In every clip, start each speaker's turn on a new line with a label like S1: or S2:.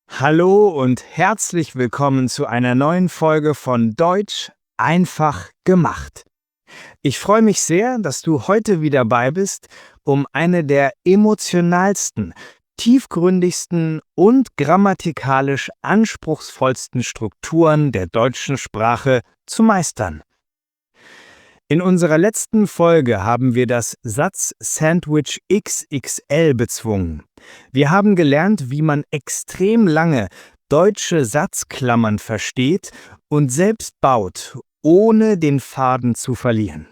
S1: Hallo und herzlich willkommen zu einer neuen Folge von Deutsch einfach gemacht. Ich freue mich sehr, dass du heute wieder dabei bist, um eine der emotionalsten, tiefgründigsten und grammatikalisch anspruchsvollsten Strukturen der deutschen Sprache zu meistern. In unserer letzten Folge haben wir das Satz-Sandwich XXL bezwungen. Wir haben gelernt, wie man extrem lange deutsche Satzklammern versteht und selbst baut, ohne den Faden zu verlieren.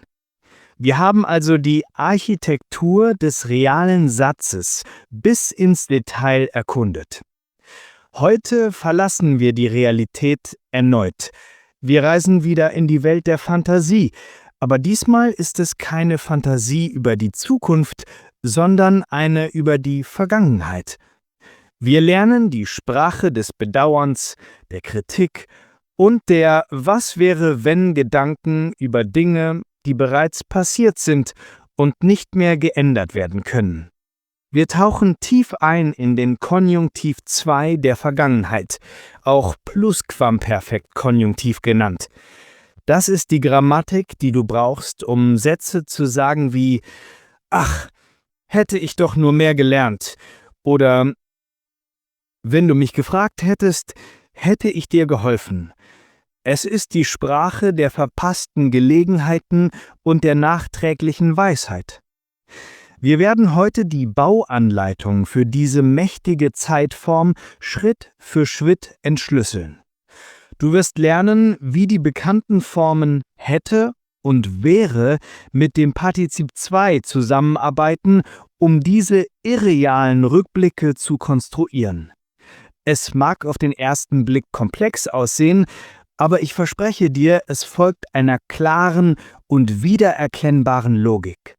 S1: Wir haben also die Architektur des realen Satzes bis ins Detail erkundet. Heute verlassen wir die Realität erneut. Wir reisen wieder in die Welt der Fantasie, aber diesmal ist es keine Fantasie über die Zukunft, sondern eine über die Vergangenheit. Wir lernen die Sprache des Bedauerns, der Kritik und der Was-wäre-wenn-Gedanken über Dinge, die bereits passiert sind und nicht mehr geändert werden können. Wir tauchen tief ein in den Konjunktiv 2 der Vergangenheit, auch Plusquamperfekt-Konjunktiv genannt. Das ist die Grammatik, die du brauchst, um Sätze zu sagen wie »Ach, hätte ich doch nur mehr gelernt« oder »Wenn du mich gefragt hättest, hätte ich dir geholfen«. Es ist die Sprache der verpassten Gelegenheiten und der nachträglichen Weisheit. Wir werden heute die Bauanleitung für diese mächtige Zeitform Schritt für Schritt entschlüsseln. Du wirst lernen, wie die bekannten Formen hätte und wäre mit dem Partizip 2 zusammenarbeiten, um diese irrealen Rückblicke zu konstruieren. Es mag auf den ersten Blick komplex aussehen, aber ich verspreche dir, es folgt einer klaren und wiedererkennbaren Logik.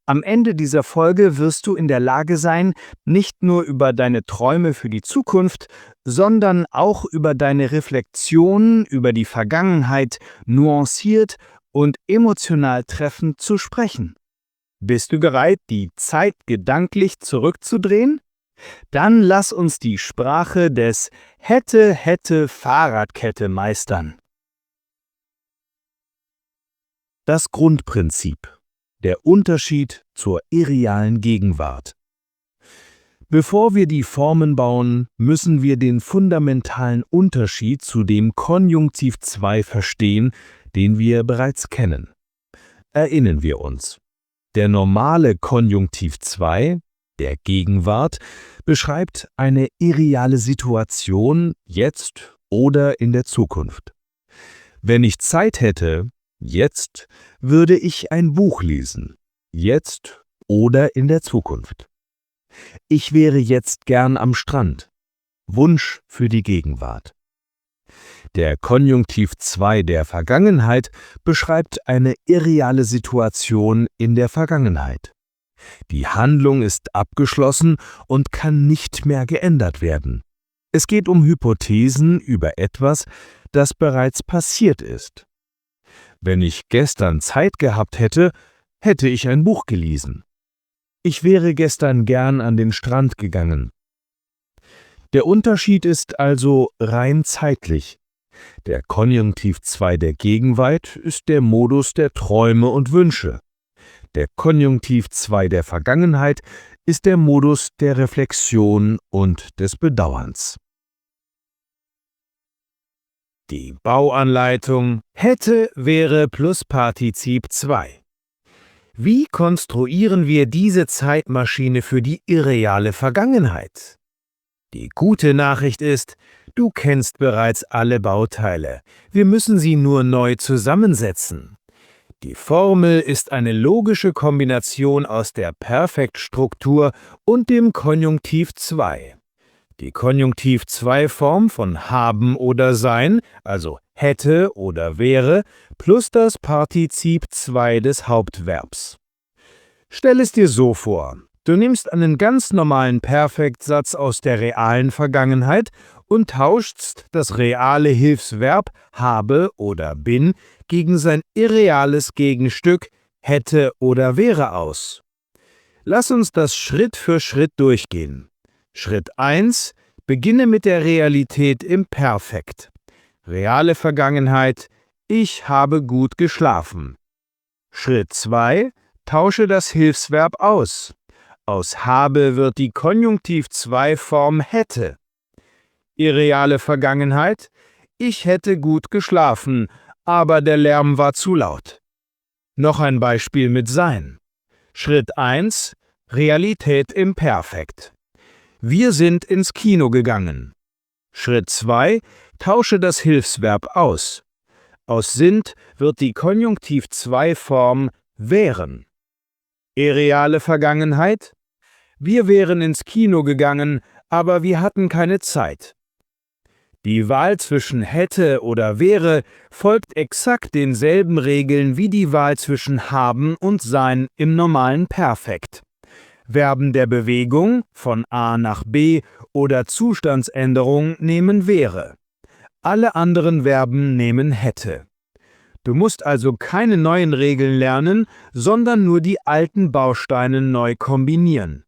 S1: Am Ende dieser Folge wirst du in der Lage sein, nicht nur über deine Träume für die Zukunft, sondern auch über deine Reflexionen über die Vergangenheit nuanciert und emotional treffend zu sprechen. Bist du bereit, die Zeit gedanklich zurückzudrehen? Dann lass uns die Sprache des Hätte-Fahrradkette meistern. Das Grundprinzip. Der Unterschied zur irrealen Gegenwart. Bevor wir die Formen bauen, müssen wir den fundamentalen Unterschied zu dem Konjunktiv 2 verstehen, den wir bereits kennen. Erinnern wir uns. Der normale Konjunktiv 2, der Gegenwart, beschreibt eine irreale Situation jetzt oder in der Zukunft. Wenn ich Zeit hätte, jetzt würde ich ein Buch lesen, jetzt oder in der Zukunft. Ich wäre jetzt gern am Strand. Wunsch für die Gegenwart. Der Konjunktiv 2 der Vergangenheit beschreibt eine irreale Situation in der Vergangenheit. Die Handlung ist abgeschlossen und kann nicht mehr geändert werden. Es geht um Hypothesen über etwas, das bereits passiert ist. Wenn ich gestern Zeit gehabt hätte, hätte ich ein Buch gelesen. Ich wäre gestern gern an den Strand gegangen. Der Unterschied ist also rein zeitlich. Der Konjunktiv 2 der Gegenwart ist der Modus der Träume und Wünsche. Der Konjunktiv 2 der Vergangenheit ist der Modus der Reflexion und des Bedauerns. Die Bauanleitung hätte, wäre plus Partizip 2. Wie konstruieren wir diese Zeitmaschine für die irreale Vergangenheit? Die gute Nachricht ist, du kennst bereits alle Bauteile. Wir müssen sie nur neu zusammensetzen. Die Formel ist eine logische Kombination aus der Perfektstruktur und dem Konjunktiv 2. Die Konjunktiv-2-Form von haben oder sein, also hätte oder wäre, plus das Partizip 2 des Hauptverbs. Stell es dir so vor: Du nimmst einen ganz normalen Perfektsatz aus der realen Vergangenheit und tauschst das reale Hilfsverb habe oder bin gegen sein irreales Gegenstück hätte oder wäre aus. Lass uns das Schritt für Schritt durchgehen. Schritt 1: Beginne mit der Realität im Perfekt. Reale Vergangenheit: Ich habe gut geschlafen. Schritt 2: Tausche das Hilfsverb aus. Aus habe wird die Konjunktiv-2-Form hätte. Irreale Vergangenheit: Ich hätte gut geschlafen, aber der Lärm war zu laut. Noch ein Beispiel mit sein. Schritt 1: Realität im Perfekt. Wir sind ins Kino gegangen. Schritt 2: Tausche das Hilfsverb aus. Aus sind wird die Konjunktiv-2-Form wären. Irreale Vergangenheit: Wir wären ins Kino gegangen, aber wir hatten keine Zeit. Die Wahl zwischen hätte oder wäre folgt exakt denselben Regeln wie die Wahl zwischen haben und sein im normalen Perfekt. Verben der Bewegung von A nach B oder Zustandsänderung nehmen wäre. Alle anderen Verben nehmen hätte. Du musst also keine neuen Regeln lernen, sondern nur die alten Bausteine neu kombinieren.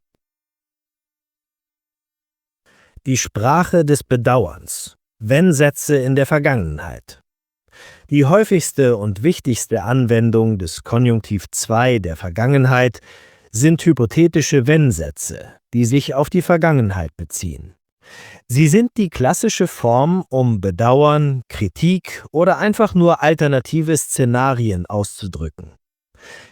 S2: Die Sprache des Bedauerns. Wenn-Sätze in der Vergangenheit. Die häufigste und wichtigste Anwendung des Konjunktiv 2 der Vergangenheit sind hypothetische Wenn-Sätze, die sich auf die Vergangenheit beziehen. Sie sind die klassische Form, um Bedauern, Kritik oder einfach nur alternative Szenarien auszudrücken.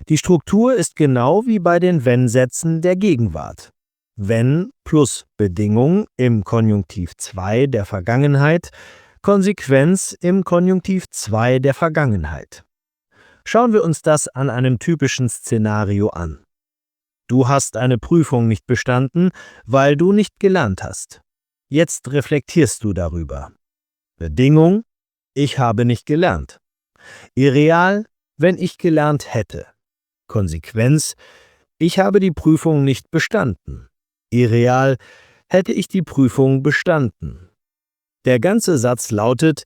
S2: Die Struktur ist genau wie bei den Wenn-Sätzen der Gegenwart. Wenn plus Bedingung im Konjunktiv 2 der Vergangenheit, Konsequenz im Konjunktiv 2 der Vergangenheit. Schauen wir uns das an einem typischen Szenario an. Du hast eine Prüfung nicht bestanden, weil du nicht gelernt hast. Jetzt reflektierst du darüber. Bedingung: Ich habe nicht gelernt. Irreal: Wenn ich gelernt hätte. Konsequenz: Ich habe die Prüfung nicht bestanden. Irreal: Hätte ich die Prüfung bestanden. Der ganze Satz lautet: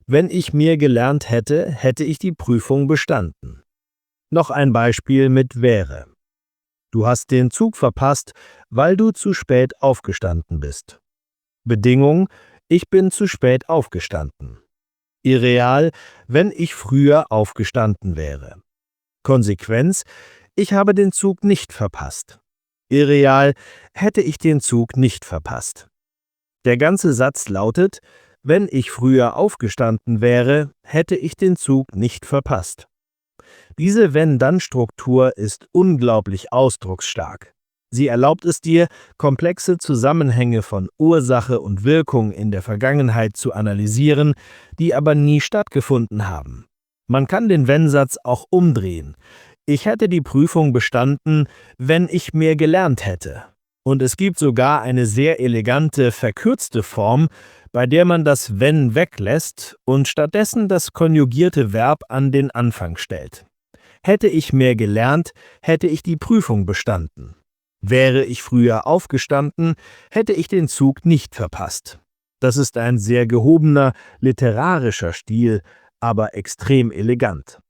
S2: Wenn ich mehr gelernt hätte, hätte ich die Prüfung bestanden. Noch ein Beispiel mit wäre. Du hast den Zug verpasst, weil du zu spät aufgestanden bist. Bedingung: Ich bin zu spät aufgestanden. Irreal: Wenn ich früher aufgestanden wäre. Konsequenz: Ich habe den Zug nicht verpasst. Irreal: Hätte ich den Zug nicht verpasst. Der ganze Satz lautet: Wenn ich früher aufgestanden wäre, hätte ich den Zug nicht verpasst. Diese Wenn-Dann-Struktur ist unglaublich ausdrucksstark. Sie erlaubt es dir, komplexe Zusammenhänge von Ursache und Wirkung in der Vergangenheit zu analysieren, die aber nie stattgefunden haben. Man kann den Wenn-Satz auch umdrehen. Ich hätte die Prüfung bestanden, wenn ich mehr gelernt hätte. Und es gibt sogar eine sehr elegante, verkürzte Form, bei der man das Wenn weglässt und stattdessen das konjugierte Verb an den Anfang stellt. Hätte ich mehr gelernt, hätte ich die Prüfung bestanden. Wäre ich früher aufgestanden, hätte ich den Zug nicht verpasst. Das ist ein sehr gehobener, literarischer Stil, aber extrem elegant.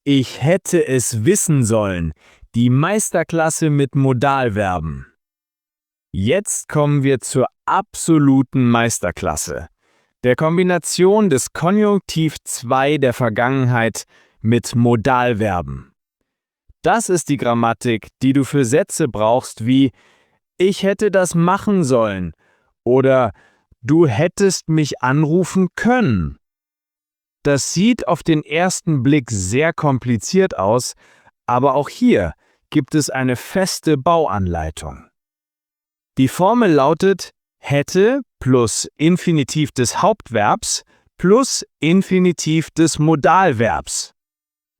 S1: Ich hätte es wissen sollen. Die Meisterklasse mit Modalverben. Jetzt kommen wir zur absoluten Meisterklasse. Der Kombination des Konjunktiv 2 der Vergangenheit mit Modalverben. Das ist die Grammatik, die du für Sätze brauchst wie Ich hätte das machen sollen oder Du hättest mich anrufen können. Das sieht auf den ersten Blick sehr kompliziert aus, aber auch hier gibt es eine feste Bauanleitung. Die Formel lautet hätte plus Infinitiv des Hauptverbs plus Infinitiv des Modalverbs.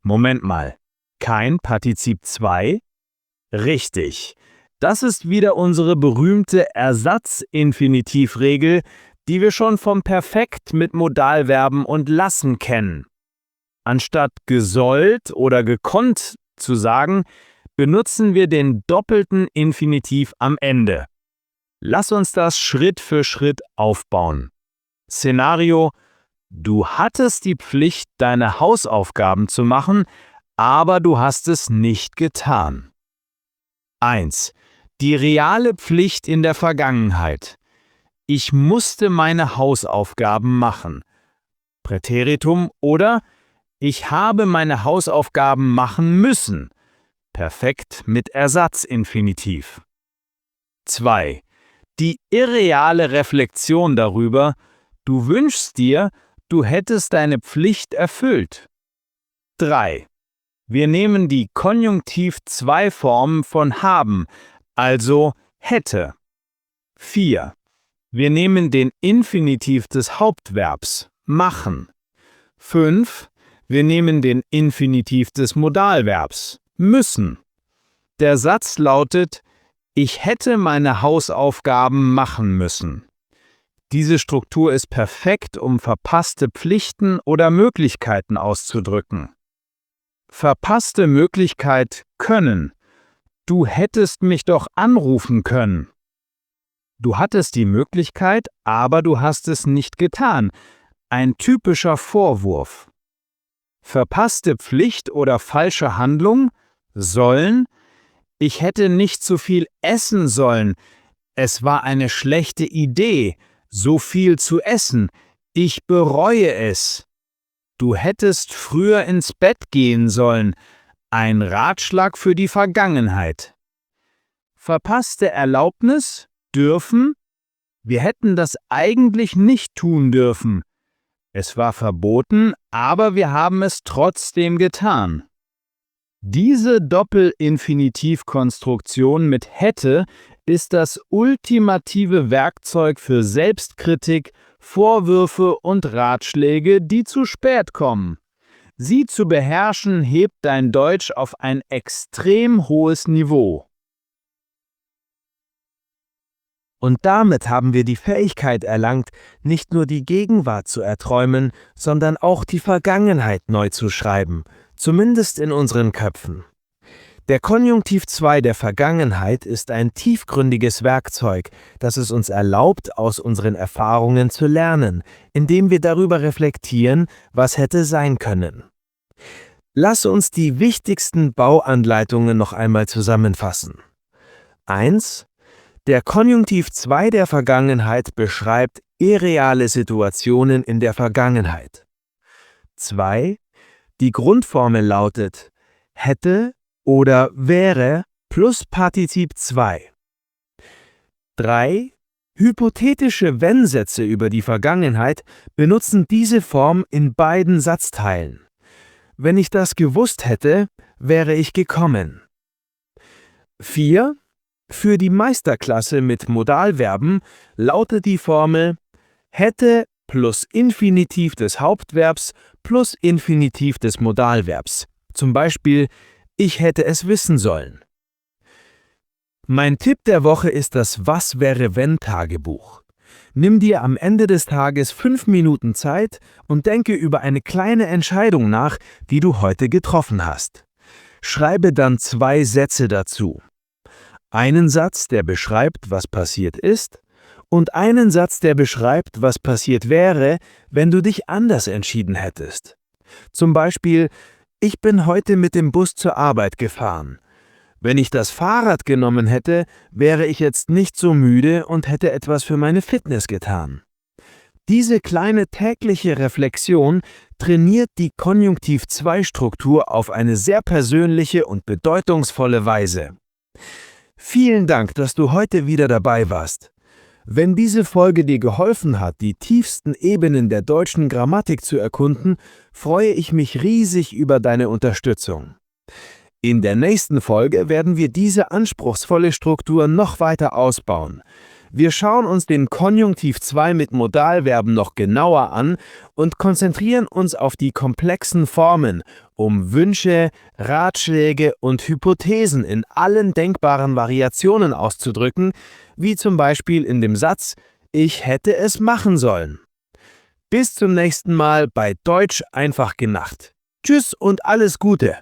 S1: Moment mal, kein Partizip 2? Richtig, das ist wieder unsere berühmte Ersatzinfinitivregel, die wir schon vom Perfekt mit Modalverben und lassen kennen. Anstatt gesollt oder gekonnt zu sagen, benutzen wir den doppelten Infinitiv am Ende. Lass uns das Schritt für Schritt aufbauen. Szenario: Du hattest die Pflicht, deine Hausaufgaben zu machen, aber du hast es nicht getan. 1. Die reale Pflicht in der Vergangenheit. Ich musste meine Hausaufgaben machen. Präteritum oder ich habe meine Hausaufgaben machen müssen. Perfekt mit Ersatzinfinitiv. 2. Die irreale Reflexion darüber, du wünschst dir, du hättest deine Pflicht erfüllt. 3. Wir nehmen die Konjunktiv-2-Form von haben, also hätte. 4. Wir nehmen den Infinitiv des Hauptverbs, machen. 5. Wir nehmen den Infinitiv des Modalverbs, müssen. Der Satz lautet, ich hätte meine Hausaufgaben machen müssen. Diese Struktur ist perfekt, um verpasste Pflichten oder Möglichkeiten auszudrücken. Verpasste Möglichkeit können. Du hättest mich doch anrufen können. Du hattest die Möglichkeit, aber du hast es nicht getan. Ein typischer Vorwurf. Verpasste Pflicht oder falsche Handlung sollen. Ich hätte nicht so viel essen sollen. Es war eine schlechte Idee, so viel zu essen. Ich bereue es. Du hättest früher ins Bett gehen sollen. Ein Ratschlag für die Vergangenheit. Verpasste Erlaubnis dürfen. Wir hätten das eigentlich nicht tun dürfen. Es war verboten, aber wir haben es trotzdem getan. Diese Doppelinfinitivkonstruktion mit hätte ist das ultimative Werkzeug für Selbstkritik, Vorwürfe und Ratschläge, die zu spät kommen. Sie zu beherrschen, hebt dein Deutsch auf ein extrem hohes Niveau.
S2: Und damit haben wir die Fähigkeit erlangt, nicht nur die Gegenwart zu erträumen, sondern auch die Vergangenheit neu zu schreiben, zumindest in unseren Köpfen. Der Konjunktiv 2 der Vergangenheit ist ein tiefgründiges Werkzeug, das es uns erlaubt, aus unseren Erfahrungen zu lernen, indem wir darüber reflektieren, was hätte sein können. Lass uns die wichtigsten Bauanleitungen noch einmal zusammenfassen. 1. Der Konjunktiv 2 der Vergangenheit beschreibt irreale Situationen in der Vergangenheit. 2. Die Grundformel lautet hätte oder wäre plus Partizip 2. 3. Hypothetische Wenn-Sätze über die Vergangenheit benutzen diese Form in beiden Satzteilen. Wenn ich das gewusst hätte, wäre ich gekommen. 4. Für die Meisterklasse mit Modalverben lautet die Formel hätte plus Infinitiv des Hauptverbs plus Infinitiv des Modalverbs. Zum Beispiel, ich hätte es wissen sollen. Mein Tipp der Woche ist das Was-wäre-wenn-Tagebuch. Nimm dir am Ende des Tages 5 Minuten Zeit und denke über eine kleine Entscheidung nach, die du heute getroffen hast. Schreibe dann 2 Sätze dazu. Einen Satz, der beschreibt, was passiert ist, und einen Satz, der beschreibt, was passiert wäre, wenn du dich anders entschieden hättest. Zum Beispiel, ich bin heute mit dem Bus zur Arbeit gefahren. Wenn ich das Fahrrad genommen hätte, wäre ich jetzt nicht so müde und hätte etwas für meine Fitness getan. Diese kleine tägliche Reflexion trainiert die Konjunktiv-2-Struktur auf eine sehr persönliche und bedeutungsvolle Weise. Vielen Dank, dass du heute wieder dabei warst. Wenn diese Folge dir geholfen hat, die tiefsten Ebenen der deutschen Grammatik zu erkunden, freue ich mich riesig über deine Unterstützung. In der nächsten Folge werden wir diese anspruchsvolle Struktur noch weiter ausbauen. Wir schauen uns den Konjunktiv 2 mit Modalverben noch genauer an und konzentrieren uns auf die komplexen Formen, um Wünsche, Ratschläge und Hypothesen in allen denkbaren Variationen auszudrücken, wie zum Beispiel in dem Satz, ich hätte es machen sollen. Bis zum nächsten Mal bei Deutsch einfach gemacht. Tschüss und alles Gute!